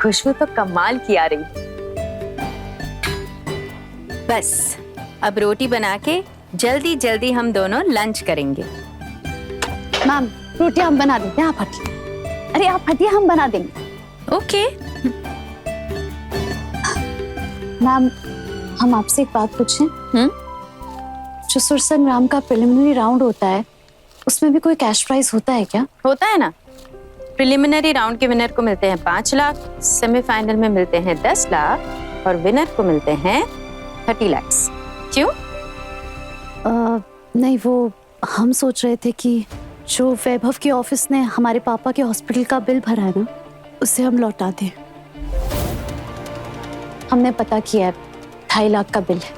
खुशबू तो कमाल की आ रही। बस अब रोटी बना के जल्दी जल्दी हम दोनों लंच करेंगे। मैम रोटी हम बना देते हैं, आप हटिए। अरे आप हटिए, हम बना देंगे। ओके। मैम हम आपसे एक बात पूछें? जो सुर संग्राम का प्रिलिमिनरी राउंड होता है उसमें भी कोई कैश प्राइज होता है क्या? होता है ना। प्रिलिमिनरी राउंड के विनर को मिलते हैं 5 लाख, सेमीफाइनल में मिलते हैं 10 लाख और विनर को मिलते हैं 30 लाख। क्यों? नहीं, वो हम सोच रहे थे कि जो वैभव के ऑफिस ने हमारे पापा के हॉस्पिटल का बिल भरा है ना, उसे हम लौटा दें। हमने पता किया है 2.5 लाख का बिल है।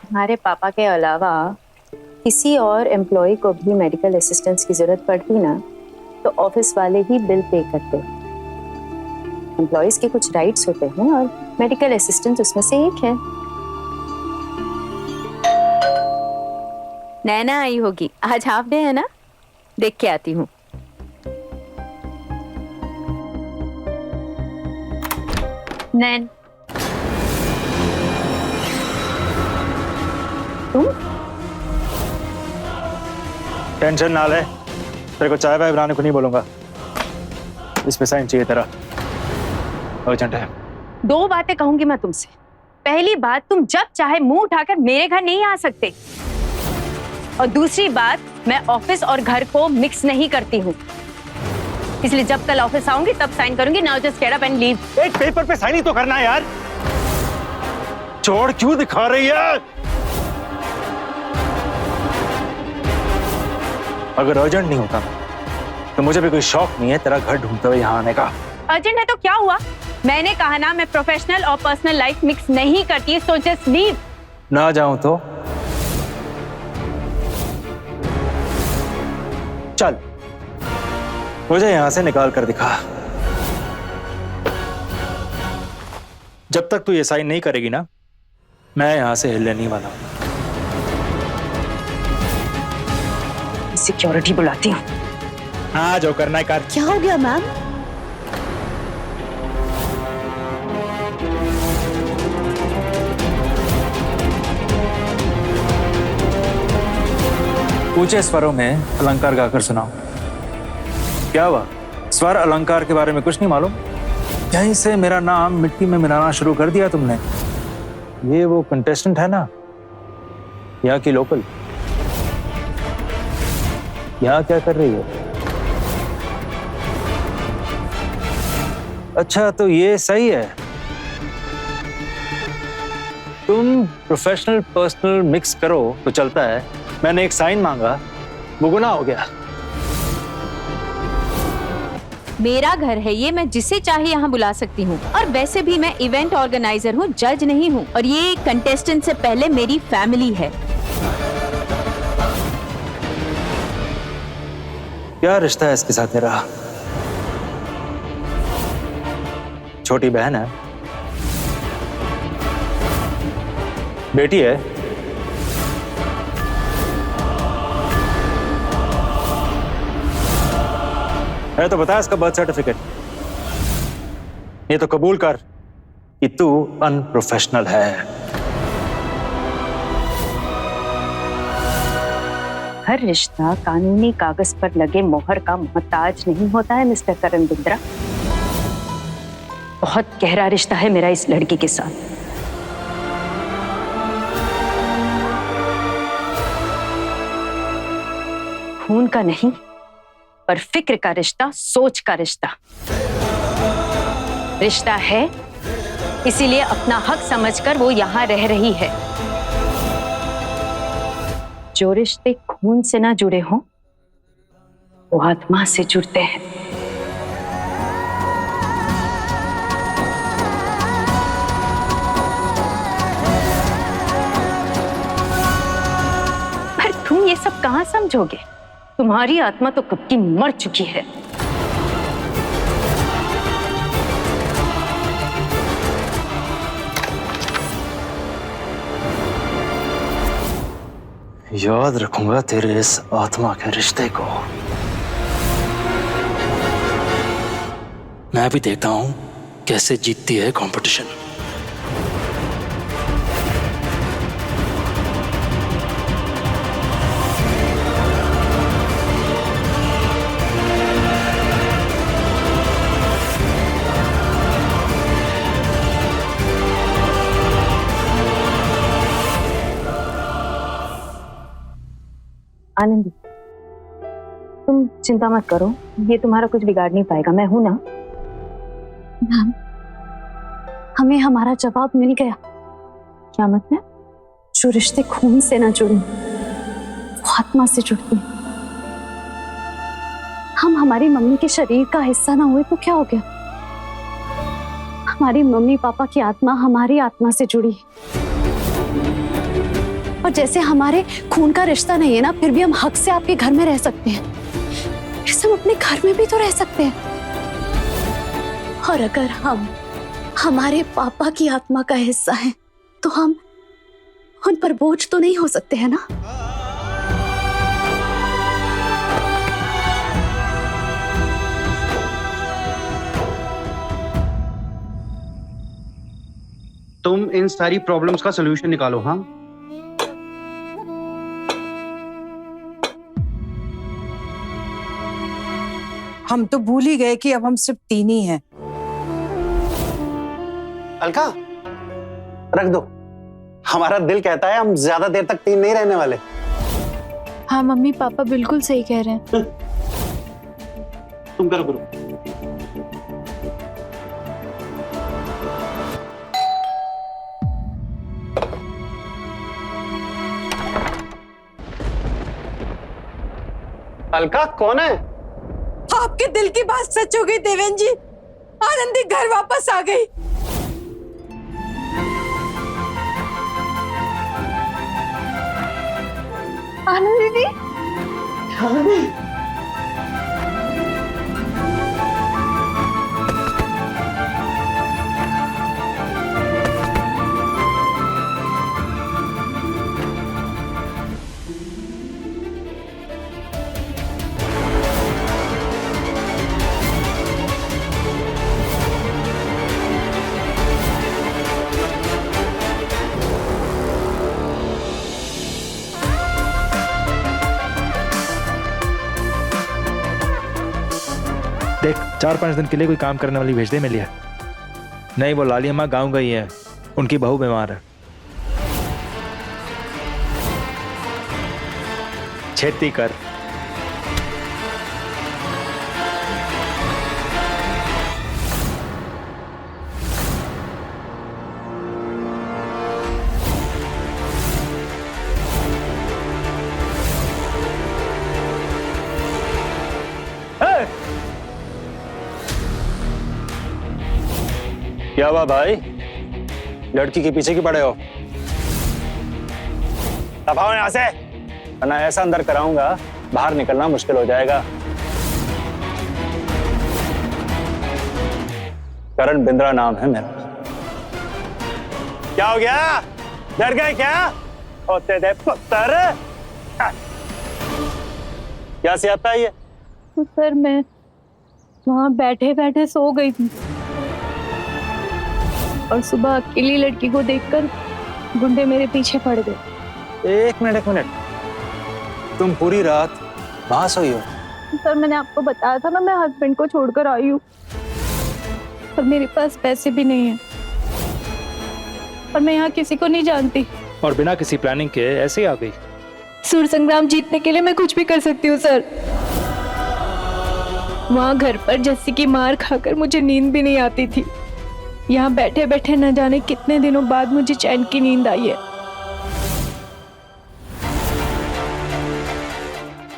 हमारे पापा के अलावा किसी और एम्प्लॉय को भी मेडिकल असिस्टेंस की जरूरत पड़ती ना, तो ऑफिस वाले ही बिल पे करते। एम्प्लॉयज के कुछ राइट्स होते हैं और मेडिकल असिस्टेंस उसमें से एक है। नैना आई होगी, आज हाफ डे है ना, देख के आती हूँ। नैन, तुम टेंशन ना ले, तेरे को चाय वाय बनाने को नहीं बोलूंगा। इस पे साइन चाहिए तेरा, अर्जेंट है। 2 बातें कहूंगी मैं तुमसे। पहली बात, तुम जब चाहे मुंह उठाकर मेरे घर नहीं आ सकते, और दूसरी बात, मैं ऑफिस और घर को मिक्स नहीं करती हूँ, इसलिए जब कल ऑफिस आऊंगी तब साइन करूंगी। Now just get up and leave. एक पेपर पे साइन ही तो करना है यार, चोर क्यों दिखा रही है? अगर अर्जेंट नहीं होता तो मुझे भी कोई शौक नहीं है तेरा घर ढूंढते हुए यहाँ आने का। अर्जेंट है तो क्या हुआ? मैंने कहा ना, मैं प्रोफेशनल और पर्सनल लाइफ मिक्स नहीं करती, सो जस्ट लीव। ना जाऊं तो चल, मुझे यहां से निकाल कर दिखा। जब तक तू ये साइन नहीं करेगी ना, मैं यहां से हिलने नहीं वाला। सिक्योरिटी बुलाती हूँ। हाँ, जो करना है कर। क्या हो गया मैम? ऊंचे स्वरों में अलंकार गाकर सुनाओ। क्या हुआ? स्वर अलंकार के बारे में कुछ नहीं मालूम? यहीं से मेरा नाम मिट्टी में मिलाना शुरू कर दिया तुमने। ये वो कंटेस्टेंट है ना, यहाँ की लोकल, यहाँ क्या कर रही है? अच्छा, तो ये सही है, तुम प्रोफेशनल पर्सनल मिक्स करो तो चलता है, मैंने एक साइन मांगा, वो गुनाह हो गया। मेरा घर है ये, मैं जिसे चाहे यहाँ बुला सकती हूँ, और वैसे भी मैं इवेंट ऑर्गेनाइजर हूँ, जज नहीं हूँ, और ये कंटेस्टेंट से पहले मेरी फैमिली है। क्या रिश्ता है इसके साथ तेरा? छोटी बहन है? बेटी है? है तो बता इसका बर्थ सर्टिफिकेट। ये तो कबूल कर कि तू अनप्रोफेशनल है। हर रिश्ता कानूनी कागज पर लगे मोहर का मोहताज नहीं होता है मिस्टर करण बिंद्रा। बहुत गहरा रिश्ता है मेरा इस लड़की के साथ। खून का नहीं, पर फिक्र का रिश्ता, सोच का रिश्ता। रिश्ता है, इसीलिए अपना हक समझकर वो यहां रह रही है। जो रिश्ते खून से ना जुड़े हों, वो आत्मा से जुड़ते हैं। पर तुम ये सब कहां समझोगे? तुम्हारी आत्मा तो कब की मर चुकी है। याद रखूंगा तेरे इस आत्मा के रिश्ते को। मैं भी देखता हूं कैसे जीतती है कंपटीशन। आनंदी, तुम चिंता मत करो, ये तुम्हारा कुछ बिगाड़ नहीं पाएगा, मैं हूं ना। मैम, हमें हमारा जवाब मिल गया। क्या मतलब? जो रिश्ते खून से ना जुड़े वो आत्मा से जुड़ते हैं। हम हमारी मम्मी के शरीर का हिस्सा ना हुए तो क्या हो गया? हमारी मम्मी पापा की आत्मा हमारी आत्मा से जुड़ी है। और जैसे हमारे खून का रिश्ता नहीं है ना, फिर भी हम हक से आपके घर में रह सकते हैं, जैसे हम अपने घर में भी तो रह सकते हैं। और अगर हम हमारे पापा की आत्मा का हिस्सा हैं, तो हम उन पर बोझ तो नहीं हो सकते हैं ना? तुम इन सारी प्रॉब्लम्स का सलूशन निकालो। हाँ, हम तो भूल ही गए कि अब हम सिर्फ 3 ही हैं। अलका, रख दो। हमारा दिल कहता है हम ज्यादा देर तक 3 नहीं रहने वाले। हाँ मम्मी पापा बिल्कुल सही कह रहे हैं। तुम करो करो। अलका, कौन है? आपके दिल की बात सच हो गई देवेंद्र जी, आनंदी घर वापस आ गई। आनंदी दी, देख, 4-5 दिन के लिए कोई काम करने वाली भेज दे मेरे लिए। नहीं, वो लाली अम्मा गाँव गई है, उनकी बहू बीमार है। छेती कर। क्या हुआ भाई, लड़की के पीछे क्यों पड़े हो? दबाओ यहां से, वरना ऐसा अंदर कराऊंगा बाहर निकलना मुश्किल हो जाएगा। करण बिंद्रा नाम है मेरा। क्या हो गया, डर गए क्या? होते थे पुत्र। क्या सियापा है ये? तो सर मैं वहां बैठे बैठे सो गई थी और सुबह अकेली लड़की को देखकर गुंडे मेरे पीछे पड़ गए। एक मिनट, तुम पूरी रात वहां सोई हो? सर मैंने आपको बताया था ना, मैं हस्बैंड को छोड़कर आई हूँ और मेरे पास पैसे भी नहीं है और मैं यहाँ किसी को नहीं जानती और बिना किसी प्लानिंग के ऐसे ही आ गई। सूर संग्राम जीतने के लिए मैं कुछ भी कर सकती हूँ सर। वहाँ घर पर जस्सी की मार खाकर मुझे नींद भी नहीं आती थी। यहाँ बैठे बैठे न जाने कितने दिनों बाद मुझे चैन की नींद आई है।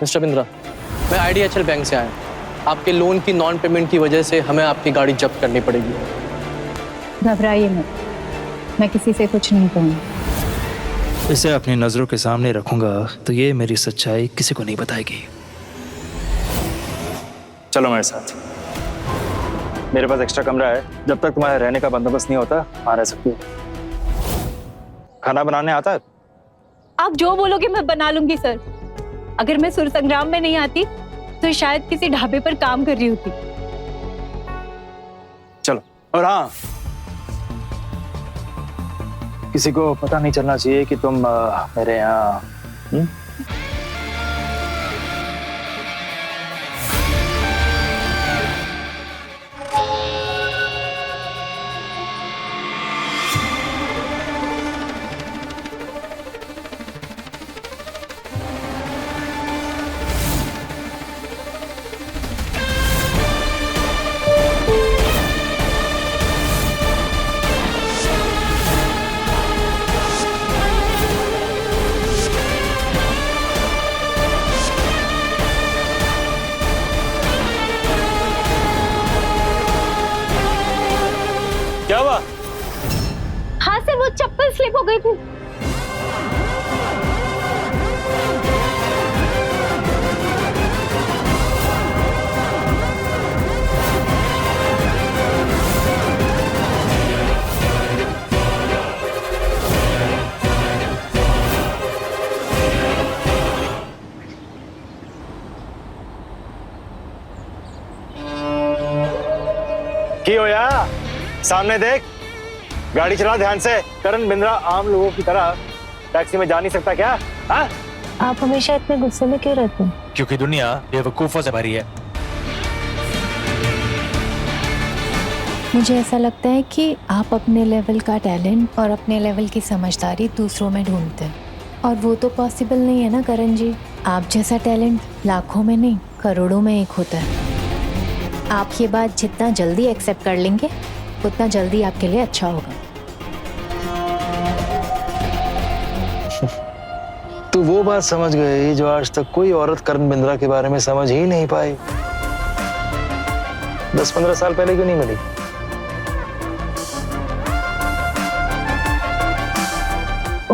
मिस्टर बिंद्रा, मैं IDHL बैंक से आया। आपके लोन की नॉन पेमेंट की वजह से हमें आपकी गाड़ी जब्त करनी पड़ेगी। घबराइए मत, मैं किसी से कुछ नहीं कहूँगी। इसे अपनी नजरों के सामने रखूंगा तो ये मेरी सच्चाई किसी को नहीं बताएगी। चलो मेरे साथ, मेरे पास एक्स्ट्रा कमरा है, जब तक तुम्हारे रहने का बंदोबस्त नहीं होता वहां रह सकती हो। खाना बनाने आता है? आप जो बोलोगे मैं बना लूंगी सर। अगर मैं सुर संग्राम में नहीं आती तो शायद किसी ढाबे पर काम कर रही होती। और हाँ, किसी को पता नहीं चलना चाहिए कि तुम मेरे यहाँ क्या हुआ? हाँ सर, वो चप्पल स्लिप हो गई थी। की हो या? सामने देख, गाड़ी चला ध्यान से। करण बिंद्रा आम लोगों की तरह टैक्सी में जा नहीं सकता क्या? हाँ? आप हमेशा इतने गुस्से में क्यों रहते हैं? क्योंकि दुनिया बेवकूफों से भरी है। मुझे ऐसा लगता है कि आप अपने लेवल का टैलेंट और अपने लेवल की समझदारी दूसरों में ढूंढते हैं, और वो तो पॉसिबल नहीं है ना करण जी। आप जैसा टैलेंट लाखों में नहीं, करोड़ों में एक होता है। आप ये बात जितना जल्दी एक्सेप्ट कर लेंगे उतना जल्दी आपके लिए अच्छा होगा। तू वो बात समझ गई जो आज तक कोई औरत करण बिंद्रा के बारे में समझ ही नहीं पाई। 10-15 साल पहले क्यों नहीं मिली?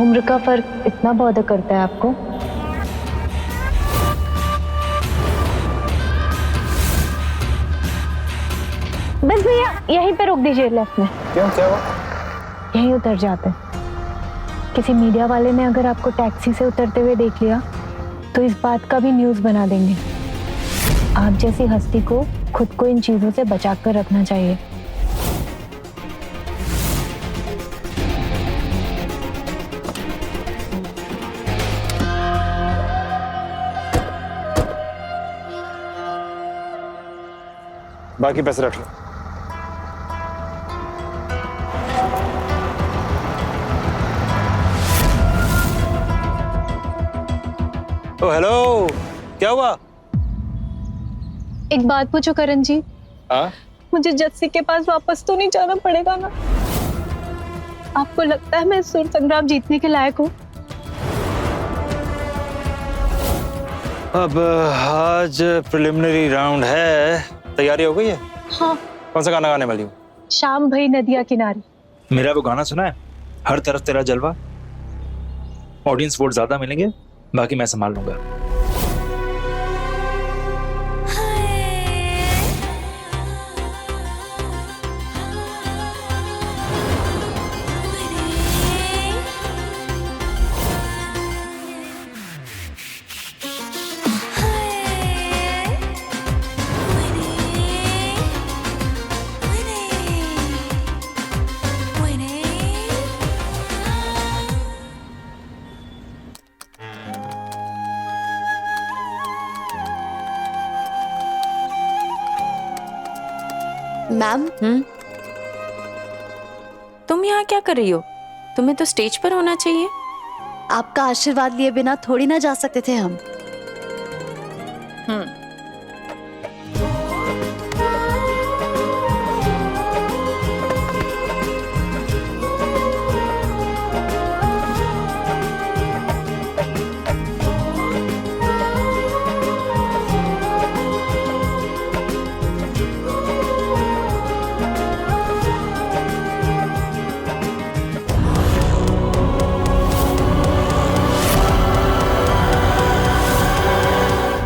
उम्र का फर्क इतना बॉदर करता है आपको? बस भैया यहीं पे रोक दीजिए लेफ्ट में। क्यों, क्या हुआ? यहीं उतर जाते हैं। किसी मीडिया वाले ने अगर आपको टैक्सी से उतरते हुए देख लिया तो इस बात का भी न्यूज़ बना देंगे। आप जैसी हस्ती को खुद को इन चीजों से बचा कर रखना चाहिए। बाकी पैसे रख लो। ओ हेलो, क्या हुआ? एक बात पूछो करण जी। हाँ? मुझे जस्सी के पास वापस तो नहीं जाना पड़ेगा ना? आपको लगता है मैं सुर संग्राम जीतने के लायक हूँ? अब आज प्रिलिमिनरी राउंड है, तैयारी हो गई है? हाँ। कौन सा गाना गाने वाली हूँ? शाम भई नदिया किनारे। मेरा वो गाना सुना है, हर तरफ तेरा जलवा। ऑडियंस वोट ज्यादा मिलेंगे, बाकी मैं संभाल लूंगा। मैम, तुम यहाँ क्या कर रही हो? तुम्हें तो स्टेज पर होना चाहिए। आपका आशीर्वाद लिए बिना थोड़ी ना जा सकते थे हम।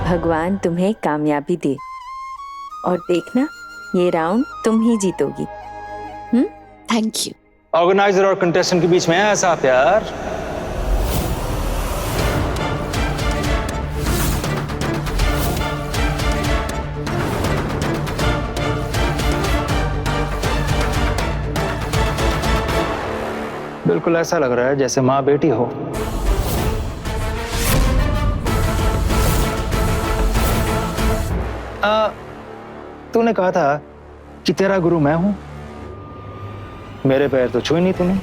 भगवान तुम्हें कामयाबी दे, और देखना ये राउंड तुम ही जीतोगी। Thank you. ऑर्गेनाइजर और कंटेस्टेंट के बीच में ऐसा प्यार। बिल्कुल ऐसा लग रहा है जैसे माँ बेटी हो। तूने कहा था कि तेरा गुरु मैं हूं। मेरे पैर तो छुए नहीं तूने।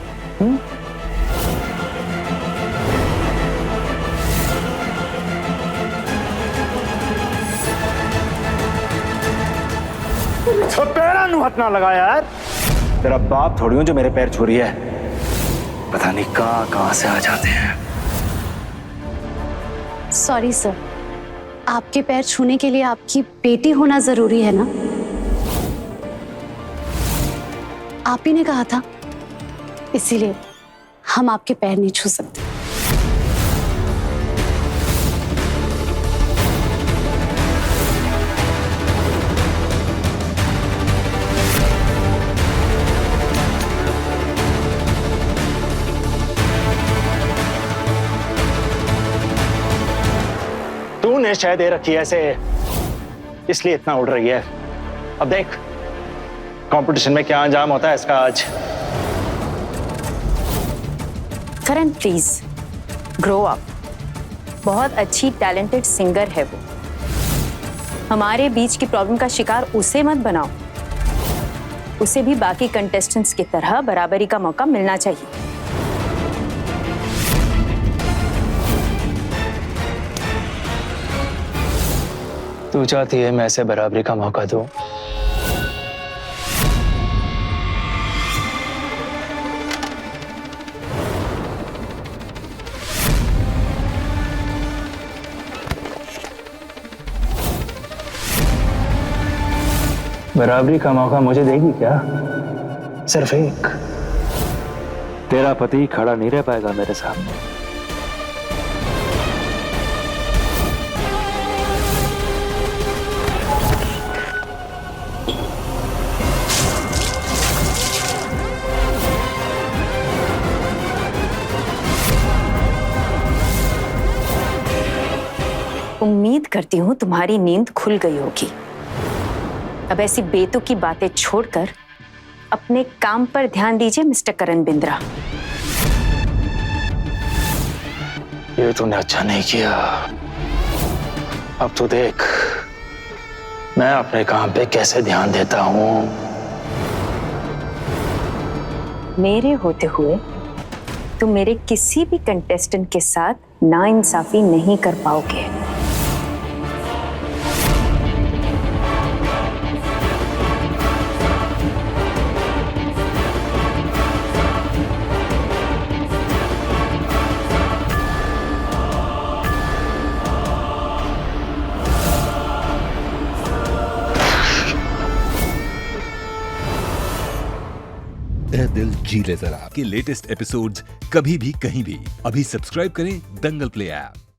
तो पैरा नु हाथ ना लगा यार। तेरा बाप थोड़ी हूं जो मेरे पैर छू रही है। पता नहीं कहां से आ जाते हैं। सॉरी सर, आपके पैर छूने के लिए आपकी बेटी होना जरूरी है ना? आप ही ने कहा था, इसीलिए हम आपके पैर नहीं छू सकते। तूने शायद दे रखी है ऐसे, इसलिए इतना उड़ रही है। अब देख कंपटीशन में क्या अंजाम होता है इसका आज। करण प्लीज ग्रो अप। बहुत अच्छी टैलेंटेड सिंगर है वो। हमारे बीच की प्रॉब्लम का शिकार उसे मत बनाओ। उसे भी बाकी कंटेस्टेंट्स की तरह बराबरी का मौका मिलना चाहिए। तू चाहती है मैं ऐसे बराबरी का मौका दूं? बराबरी का मौका मुझे देगी क्या? सिर्फ एक। तेरा पति खड़ा नहीं रह पाएगा मेरे सामने। उम्मीद करती हूँ तुम्हारी नींद खुल गई होगी। अब ऐसी बेतुकी बातें छोड़कर अपने काम पर ध्यान दीजिए मिस्टर करण बिंद्रा। ये तूने अच्छा नहीं किया। अब तो देख मैं अपने काम पे कैसे ध्यान देता हूँ। मेरे होते हुए तुम मेरे किसी भी कंटेस्टेंट के साथ नाइंसाफी नहीं कर पाओगे। ए दिल जी ले जरा के लेटेस्ट एपिसोड्स कभी भी कहीं भी अभी सब्सक्राइब करें दंगल प्ले ऐप।